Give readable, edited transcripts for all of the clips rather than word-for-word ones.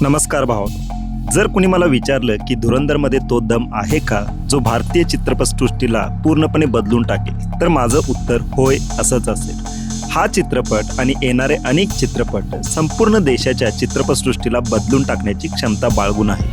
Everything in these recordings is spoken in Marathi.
नमस्कार भाव. जर कुणी मला विचारलं की धुरंधरमध्ये तो दम आहे का जो भारतीय चित्रपटसृष्टीला पूर्णपणे बदलून टाकेल, तर माझं उत्तर होय असंच असेल. हा चित्रपट आणि येणारे अनेक चित्रपट संपूर्ण देशाच्या चित्रपटसृष्टीला बदलून टाकण्याची क्षमता बाळगून आहे.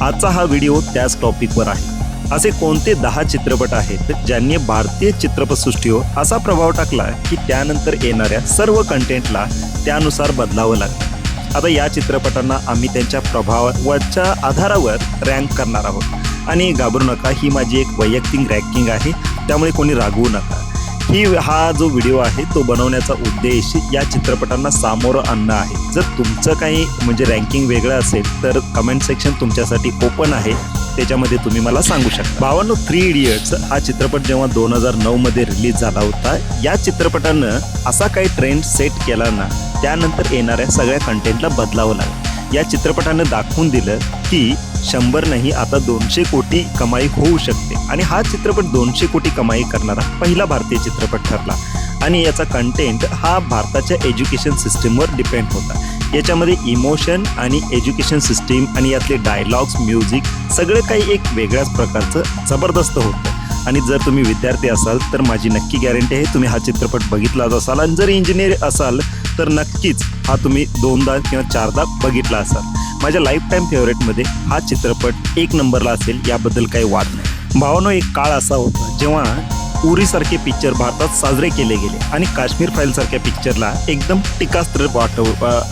आजचा हा व्हिडिओ त्याच टॉपिकवर आहे. असे कोणते 10 चित्रपट आहेत ज्यांनी भारतीय चित्रपटसृष्टीवर असा प्रभाव टाकला की त्यानंतर येणाऱ्या सर्व कंटेंटला त्यानुसार बदलावं लागलं. आता या चित्रपटांना आम्ही त्यांच्या प्रभावाच्या आधारावर रँक करणार आहोत. आणि घाबरू नका, ही माझी एक वैयक्तिक रँकिंग आहे, त्यामुळे कोणी रागवू नका. हा जो व्हिडिओ आहे तो बनवण्याचा उद्देश या चित्रपटांना सामोरं आणणं आहे. जर तुमचं काही रँकिंग वेगळं असेल तर कमेंट सेक्शन तुमच्यासाठी ओपन आहे, त्याच्यामध्ये तुम्ही मला सांगू शकता. भावांनो, 3 इडियट्स हा चित्रपट जेव्हा 2009 मध्ये रिलीज झाला होता, या चित्रपटानं असा काही ट्रेंड सेट केला ना, त्यानंतर येणाऱ्या सगळ्या कंटेंटला बदलावं लागलं. या चित्रपटानं दाखवून दिलं की 100 नाही, आता 200 कोटी कमाई होऊ शकते. आणि हा चित्रपट 200 कोटी कमाई करणारा पहिला भारतीय चित्रपट ठरला. आणि याचा कंटेंट हा भारताच्या एज्युकेशन सिस्टीमवर डिपेंड होता. याच्यामध्ये इमोशन आणि एज्युकेशन सिस्टीम आणि यातले डायलॉग्स, म्युझिक सगळं काही एक वेगळ्याच प्रकारचं जबरदस्त होतं. आणि जर तुम्ही विद्यार्थी असाल तर माझी नक्की गॅरंटी आहे तुम्ही हा चित्रपट बघितलाच असाल. आणि जर इंजिनियर असाल तर नक्कीच हा तुम्ही 2दा किंवा 4दा बघितला असाल. माझ्या लाईफ टाईम फेवरेटमध्ये हा चित्रपट 1 नंबरला असेल, याबद्दल काही वाद नाही. भावानो, एक काळ असा होता जेव्हा उरीसारखे पिक्चर भारतात साजरे केले गेले आणि काश्मीर फाईलसारख्या पिक्चरला एकदम टीकास्त्र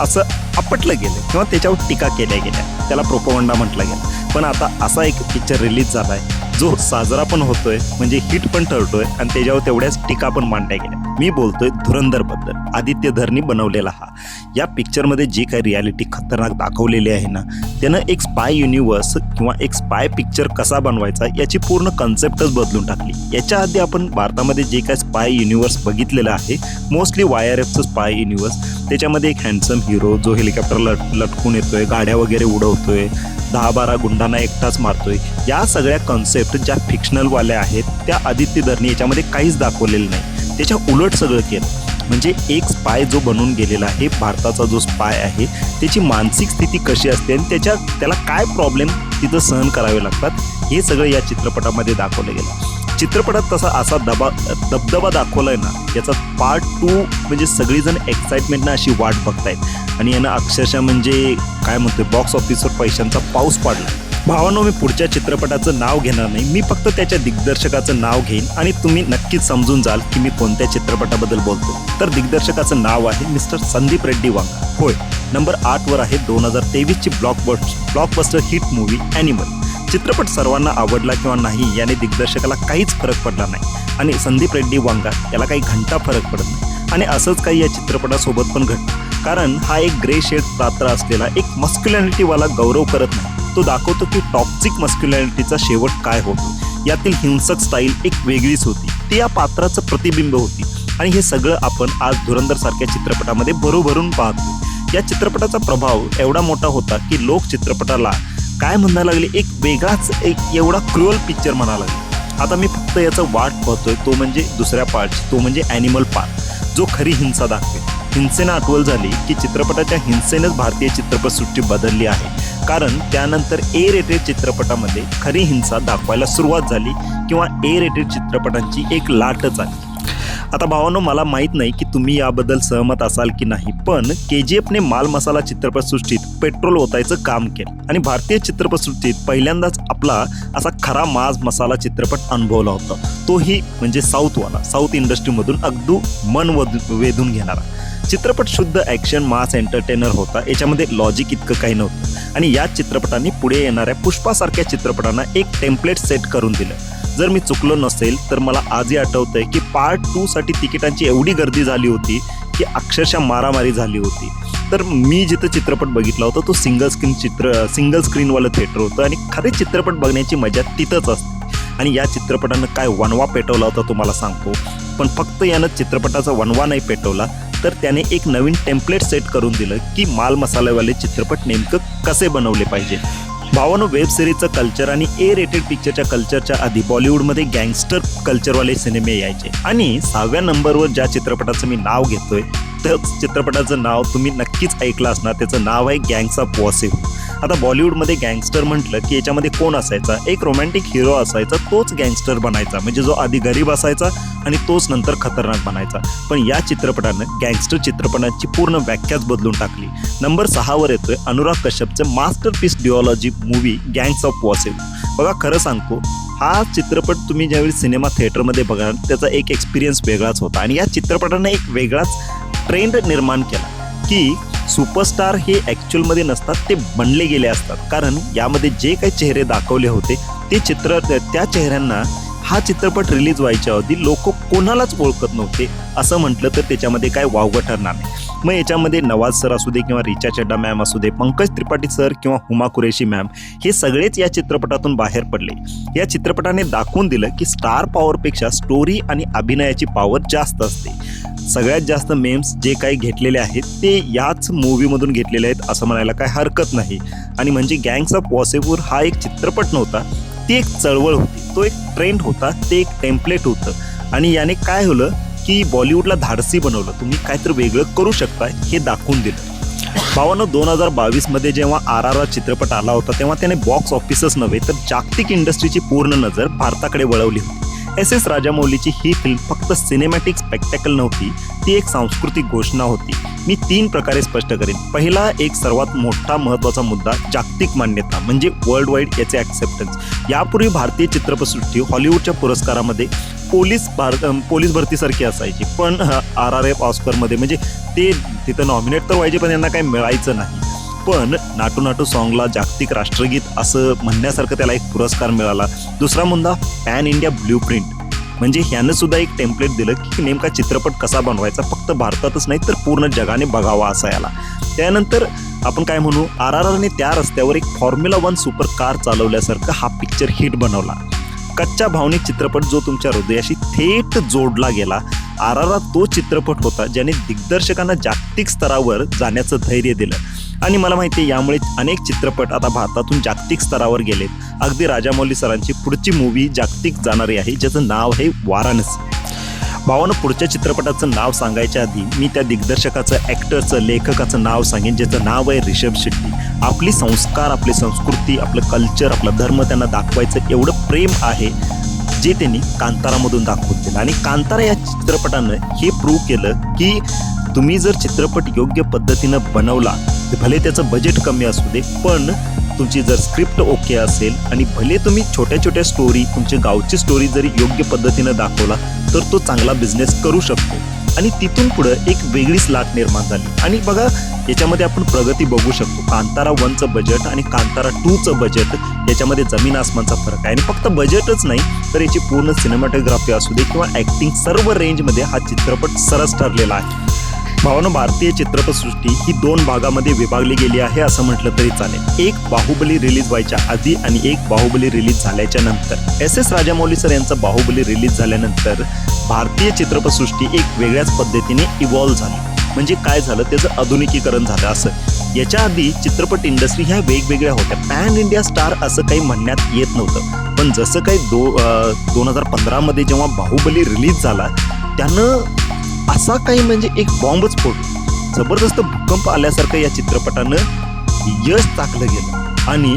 असं आपटलं गेलं किंवा त्याच्यावर टीका केल्या गेल्या, त्याला प्रोपगंडा म्हटलं गेलं. पण आता असा एक पिक्चर रिलीज झाला आहे जो साजरा पण होतोय, हिट पण ठरतोय आणि त्याच्यावर तेवढ्याच टीका पण मांडल्या गेल्या. मी बोलतोय धुरंधरबद्दल. आदित्य धरनी बनवलेला या पिक्चरमध्ये जी काही रियालिटी खतरनाक दाखवलेली आहे ना, त्यानं एक स्पाय युनिवर्स किंवा एक स्पाय पिक्चर कसा बनवायचा याची पूर्ण कन्सेप्टच बदलून टाकली. याच्या आधी आपण भारतामध्ये जे काही स्पाय युनिवर्स बघितलेलं आहे, मोस्टली YRFचं स्पाय युनिवर्स, त्याच्यामध्ये एक हँडसम हिरो जो हेलिकॉप्टर लटकून येतोय, गाड्या वगैरे उडवतोय, 10-12 गुंडांना एकटाच मारतोय, या सगळ्या कॉन्सेप्ट ज्या फिक्शनलवाल्या आहेत त्या आदित्य धरनी याच्यामध्ये काहीच दाखवलेलं नाही. त्याच्या उलट सगळं केलं. एक स्पाय जो बनून गेलेला आहे, भारताचा जो स्पाय आहे, त्याची मानसिक स्थिती कशी असते आणि त्याला काय प्रॉब्लेम तिथं सहन करावे लागतात, हे सगळं या चित्रपटामध्ये दाखवलं गेलं. चित्रपटात असा दबदबा दाखवलाय ना, याचा पार्ट 2 सगळीजण एक्साइटमेंटनं अशी वाट बघतायत. आणि यानं अक्षरशः काय म्हणतोय, बॉक्स ऑफिसवर पैशांचा पाऊस पाडला. भावांनो, मी पुढच्या चित्रपटाचं नाव घेणार नाही, मी फक्त त्याच्या दिग्दर्शकाचं नाव घेईन आणि तुम्ही नक्कीच समजून जाल की मी कोणत्या चित्रपटाबद्दल बोलतो. तर दिग्दर्शकाचं नाव आहे मिस्टर संदीप रेड्डी वांगा. होय, नंबर 8वर आहे 2023ची ब्लॉकबस्टर हिट मूवी ॲनिमल. चित्रपट सर्वांना आवडला किंवा नाही याने दिग्दर्शकाला काहीच फरक पडला नाही आणि संदीप रेड्डी वांगा याला काही घंटा फरक पडत नाही. आणि असंच काही या चित्रपटासोबत पण घडतं, कारण हा एक ग्रे शेड पात्र असलेला एक मस्क्युलॅनिटीवाला गौरव करत नाही. तो दाखवतो की टॉक्सिक मस्क्युलॅनिटीचा शेवट काय होतो. यातील हिंसक स्टाईल एक वेगळीच होती, ती या पात्राचं प्रतिबिंब होती. आणि हे सगळं आपण आज धुरंधरसारख्या चित्रपटामध्ये भरभरून पाहतो. या चित्रपटाचा प्रभाव एवढा मोठा होता की लोक चित्रपटाला काय म्हणायला लागले, एक वेगळाच एवढा क्रुअल पिक्चर म्हणायला लागले. आता मी फक्त याचं वाट पाहतोय, तो दुसऱ्या पार्टची, तो ॲनिमल पार्ट, जो खरी हिंसा दाखवेल. हिंसेनं आठवण झाली की चित्रपटाच्या हिंसेनंच भारतीय चित्रपटसृष्टी बदलली आहे, कारण त्यानंतर A रेटेड चित्रपटामध्ये खरी हिंसा दाखवायला सुरुवात झाली किंवा A रेटेड चित्रपटांची एक लाटच आली. आता भावांनो, मला माहीत नाही की तुम्ही याबद्दल सहमत असाल की नाही, पण KGFने माल मसाला चित्रपटसृष्टीत पेट्रोल ओतायचं काम केलं आणि भारतीय चित्रपटसृष्टीत पहिल्यांदाच आपला असा खरा मास मसाला चित्रपट अनुभवला होता. तोही साऊथवाला, साऊथ इंडस्ट्रीमधून अगदी मन वेधून घेणारा चित्रपट. शुद्ध ॲक्शन मास एंटरटेनर होता, याच्यामध्ये लॉजिक इतकं काही नव्हतं. आणि या चित्रपटाने पुढे येणाऱ्या पुष्पासारख्या चित्रपटांना एक टेम्पलेट सेट करून दिलं. जर मी चुकलो नसेल तर मला आजही आठवतंय की पार्ट 2साठी तिकिटांची एवढी गर्दी झाली होती की अक्षरशः मारामारी झाली होती. तर मी जिथं चित्रपट बघितला होता तो सिंगल स्क्रीनवालं थिएटर होतं आणि खरे चित्रपट बघण्याची मजा तिथंच असते. आणि या चित्रपटानं काय वणवा पेटवला होता तुम्हाला सांगतो. पण फक्त यानं चित्रपटाचा वणवा नाही पेटवला, तर त्याने एक नवीन टेम्पलेट सेट करून दिलं की माल मसाल्यावाले चित्रपट नेमकं कसे बनवले पाहिजे. भावानो, वेब सिरीजचं कल्चर आणि ए रेटेड पिक्चरच्या कल्चरच्या आधी बॉलिवूडमध्ये गँगस्टर कल्चरवाले सिनेमे यायचे आणि 6व्या नंबरवर ज्या चित्रपटाचं मी नाव घेतोय त्याच चित्रपटाचं नाव तुम्ही नक्कीच ऐकलं असणार. त्याचं नाव आहे गँग्स ऑफ वासेपूर. आता बॉलिवूडमध्ये गँगस्टर म्हटलं की याच्यामध्ये कोण असायचा? एक रोमॅन्टिक हिरो असायचा, तोच गँगस्टर बनायचा. म्हणजे जो आधी गरीब असायचा आणि तोच नंतर खतरनाक बनायचा. पण या चित्रपटानं गँगस्टर चित्रपटांची पूर्ण व्याख्याच बदलून टाकली. नंबर 6वर येतोय अनुराग कश्यपचं मास्टरपीस डिओलॉजी मूवी गँग्स ऑफ वासेपूर. बघा, खरं सांगतो, हा चित्रपट तुम्ही ज्यावेळी सिनेमा थिएटरमध्ये बघाल त्याचा एक एक्सपिरियन्स वेगळाच होता. आणि या चित्रपटानं एक वेगळाच ट्रेंड निर्माण केला की सुपरस्टार हे ॲक्च्युअलमध्ये नसतात, ते बनले गेले असतात. कारण यामध्ये जे काही चेहरे दाखवले होते त्या चेहऱ्यांना हा चित्रपट रिलीज व्हायच्या आधी लोक कोणालाच ओळखत नव्हते. असं म्हटलं तर त्याच्यामध्ये काय वावगं ठरणार नाही. मग याच्यामध्ये नवाज सर असू दे किंवा रिचा चड्डा मॅम असू दे, पंकज त्रिपाठी सर किंवा हुमा कुरेशी मॅम, हे सगळेच या चित्रपटातून बाहेर पडले. या चित्रपटाने दाखवून दिलं की स्टार पॉवरपेक्षा स्टोरी आणि अभिनयाची पॉवर जास्त असते. सगळ्यात जास्त मेम्स जे काही घेतलेले आहेत ते याच मूवीमधून घेतलेले आहेत असं म्हणायला काय हरकत नाही. आणि म्हणजे गँग्स ऑफ वासेपूर हा एक चित्रपट नव्हता, ती एक चळवळ होती, तो एक ट्रेंड होता, ते एक टेम्पलेट होतं. आणि याने काय झालं की बॉलिवूडला धाडसी बनवलं. तुम्ही काहीतरी वेगळं करू शकताय हे दाखवून दिलं. भावानं 2022मध्ये जेव्हा RRR चित्रपट आला होता तेव्हा त्याने बॉक्स ऑफिसच नव्हे तर जागतिक इंडस्ट्रीची पूर्ण नजर भारताकडे वळवली होती. SS राजामौलीची ही फिल्म फक्त सिनेमॅटिक स्पेक्टॅकल नव्हती, ती एक सांस्कृतिक घोषणा होती. मी 3 प्रकारे स्पष्ट करेन. पहिला, एक सर्वात मोठा महत्त्वाचा मुद्दा, जागतिक मान्यता म्हणजे वर्ल्ड वाईड याचे ॲक्सेप्टन्स. यापूर्वी भारतीय चित्रपटसृष्टी हॉलिवूडच्या पुरस्कारामध्ये पोलीस भरतीसारखी असायची, पण RRR ऑस्करमध्ये म्हणजे ते तिथं नॉमिनेट तर व्हायचे पण यांना काही मिळायचं नाही. पण नाटू नाटू सॉन्गला जागतिक राष्ट्रगीत असं म्हणण्यासारखं त्याला एक पुरस्कार मिळाला. दुसरा मुद्दा, पॅन इंडिया ब्ल्यूप्रिंट, म्हणजे ह्यानं सुद्धा एक टेम्पलेट दिलं की नेमका चित्रपट कसा बनवायचा, फक्त भारतातच नाही तर पूर्ण जगाने बघावा असा याला. त्यानंतर आपण काय म्हणू, RRRने त्या रस्त्यावर एक फॉर्म्युला 1 सुपर कार चालवल्यासारखं हा पिक्चर हिट बनवला. कच्चा भावनिक चित्रपट जो तुमच्या हृदयाशी थेट जोडला गेला. RRR तो चित्रपट होता ज्याने दिग्दर्शकांना जागतिक स्तरावर जाण्याचं धैर्य दिलं. आणि मला माहिती आहे यामुळे अनेक चित्रपट आता भारतातून जागतिक स्तरावर गेलेत. अगदी राजामौली सरांची पुढची मूवी जागतिक जाणारी आहे ज्याचं नाव आहे वाराणसी. भावानं, पुढच्या चित्रपटाचं नाव सांगायच्या आधी मी त्या दिग्दर्शकाचं, ॲक्टरचं, लेखकाचं नाव सांगेन ज्याचं नाव आहे ऋषभ शेट्टी. आपली संस्कार, आपली संस्कृती, आपलं कल्चर, आपला धर्म त्यांना दाखवायचं एवढं प्रेम आहे जे त्यांनी कांतारामधून दाखवून दिलं. आणि कांतारा या चित्रपटानं हे प्रूव्ह केलं की तुम्ही जर चित्रपट योग्य पद्धतीनं बनवला, भले त्याचं बजेट कमी असू दे, पण तुमची जर स्क्रिप्ट ओके असेल आणि भले तुम्ही छोट्या छोट्या स्टोरी, तुमची गावची स्टोरी जरी योग्य पद्धतीनं दाखवला तर तो चांगला बिझनेस करू शकतो. आणि तिथून पुढं एक वेगळीच लाट निर्माण झाली. आणि बघा, याच्यामध्ये आपण प्रगती बघू शकतो. कांतारा 1चं बजेट आणि कांतारा 2चं बजेट याच्यामध्ये जमीन आसमानचा फरक आहे. आणि फक्त बजेटच नाही तर याची पूर्ण सिनेमॅटोग्राफी असू दे किंवा ॲक्टिंग, सर्व रेंजमध्ये हा चित्रपट सरस ठरलेला आहे. भावानं, भारतीय चित्रपटसृष्टी ही 2 भागामध्ये विभागली गेली आहे असं म्हटलं तरी चालेल. एक बाहुबली रिलीज व्हायच्या आधी आणि एक बाहुबली रिलीज झाल्याच्या नंतर. SS राजामौली सर यांचा बाहुबली रिलीज झाल्यानंतर भारतीय चित्रपटसृष्टी एक वेगळ्याच पद्धतीने इव्हॉल्व्ह झाली. म्हणजे काय झालं, त्याचं आधुनिकीकरण झालं. असं याच्या आधी चित्रपट इंडस्ट्री ह्या वेगवेगळ्या होत्या, पॅन इंडिया स्टार असं काही म्हणण्यात येत नव्हतं. पण जसं काही 2015मध्ये जेव्हा बाहुबली रिलीज झाला त्यानं असा काही म्हणजे एक बॉम्बच फोडला. जबरदस्त भूकंप आल्यासारखं या चित्रपटानं यश चाकलं गेलं. आणि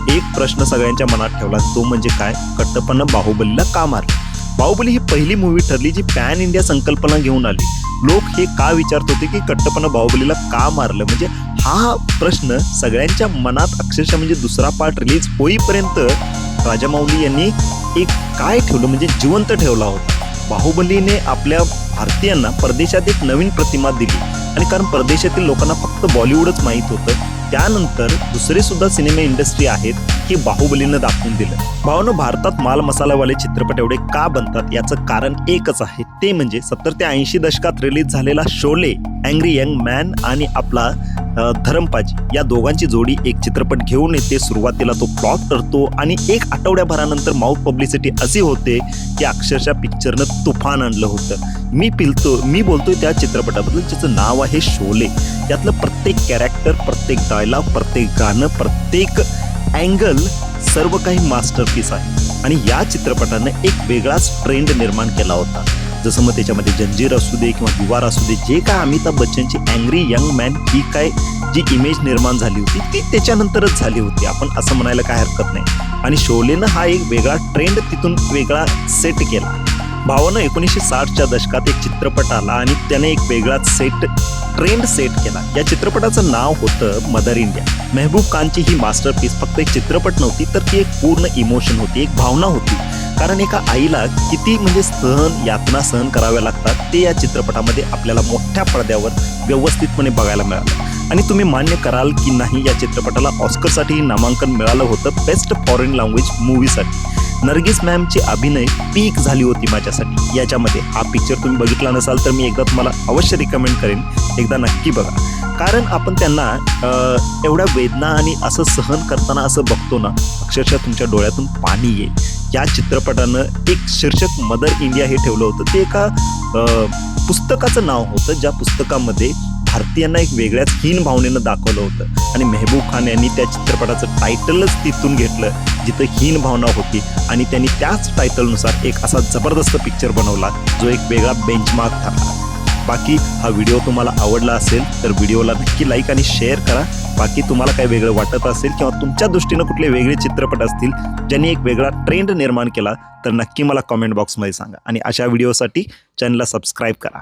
एक प्रश्न सगळ्यांच्या मनात ठेवला, तो म्हणजे काय, कट्टप्पानं बाहुबलीला का मारलं? बाहुबली ही पहिली मूवी ठरली जी पॅन इंडिया संकल्पना घेऊन आली. लोक हे का विचारत होते की कट्टप्पानं बाहुबलीला का मारलं, म्हणजे हा प्रश्न सगळ्यांच्या मनात अक्षरशः म्हणजे दुसरा पार्ट रिलीज होईपर्यंत राजामौली यांनी एक काय ठेवलं, म्हणजे जिवंत ठेवला होता. बाहुबलीने आपल्या भारतीयांना परदेशात एक नवीन प्रतिमा दिली. आणि कारण परदेशातील लोकांना फक्त बॉलिवूडच माहीत होतं, त्यानंतर दुसरे सुद्धा सिनेमा इंडस्ट्री आहेत हे बाहुबलीनं दाखवून दिलं. भावानं, भारतात माल मसालावाले चित्रपट एवढे का बनतात याचं कारण एकच आहे, ते म्हणजे 70 ते 80 दशकात रिलीज झालेला शोले, अँग्री यंग मॅन आणि आपला धरमपाजी या दोघांची जोडी एक चित्रपट घेऊन येते. सुरुवातीला तो फ्लॉप ठरतो आणि 1 आठवड्याभरानंतर माउथ पब्लिसिटी अशी होते की अक्षरशः पिक्चरनं तुफान आणलं होतं. मी बोलतोय त्या चित्रपटाबद्दल ज्याचं नाव आहे शोले. यातलं प्रत्येक कॅरेक्टर, प्रत्येक डायलॉग, प्रत्येक गाणं, प्रत्येक अँगल सर्व काही मास्टरपीस आहे आणि या चित्रपटानं एक वेगळाच ट्रेंड निर्माण केला होता. जसं मग त्याच्यामध्ये जंजीर असू दे किंवा दीवार असू दे, जे काय अमिताभ बच्चनची अँग्री यंग मॅन ही काय जी इमेज निर्माण झाली होती ती त्याच्यानंतरच झाली होती, आपण असं म्हणायला काय हरकत नाही. आणि शोलेनं हा एक वेगळा ट्रेंड तिथून वेगळा सेट केला. भावानं 1960च्या दशकात एक चित्रपट आला आणि त्याने एक वेगळाच ट्रेंड सेट केला. या चित्रपटाचं नाव होतं मदर इंडिया. मेहबूब खानची ही मास्टरपीस फक्त एक चित्रपट नव्हती, तर ती एक पूर्ण इमोशन होती, एक भावना होती. कारण एका आईला किती म्हणजे यातना सहन कराव्या लागतात ते या चित्रपटामध्ये आपल्याला मोठ्या पडद्यावर व्यवस्थितपणे बघायला मिळालं. आणि तुम्ही मान्य कराल की नाही, या चित्रपटाला ऑस्करसाठीही नामांकन मिळालं होतं बेस्ट फॉरेन लँग्वेज मूवीसाठी. नर्गिस मॅमची अभिनय पीक झाली होती माझ्यासाठी याच्यामध्ये. हा पिक्चर तुम्ही बघितला नसाल तर मी एकदा तुम्हाला अवश्य रिकमेंड करेन, एकदा नक्की बघा. कारण आपण त्यांना एवढ्या वेदना आणि असं सहन करताना असं बघतो ना, अक्षरशः तुमच्या डोळ्यातून पाणी येईल. या चित्रपटानं एक शीर्षक मदर इंडिया हे ठेवलं होतं. ते एका पुस्तकाचं नाव होतं, ज्या पुस्तकामध्ये भारतीयांना एक वेगळ्याच हीन भावनेनं दाखवलं होतं. आणि मेहबूब खान यांनी त्या चित्रपटाचं टायटलच तिथून घेतलं जिथं हीन भावना होती आणि त्यांनी त्याच टायटलनुसार एक असा जबरदस्त पिक्चर बनवला जो एक वेगळा बेंचमार्क ठरला. बाकी हा व्हिडिओ तुम्हाला आवडला असेल तर व्हिडिओला नक्की लाईक आणि शेअर करा. बाकी तुम्हाला काही वेगळं वाटत असेल किंवा तुमच्या दृष्टीनं कुठले वेगळे चित्रपट असतील ज्यांनी एक वेगळा ट्रेंड निर्माण केला तर नक्की मला कॉमेंट बॉक्समध्ये सांगा. आणि अशा व्हिडिओसाठी चॅनलला सबस्क्राईब करा.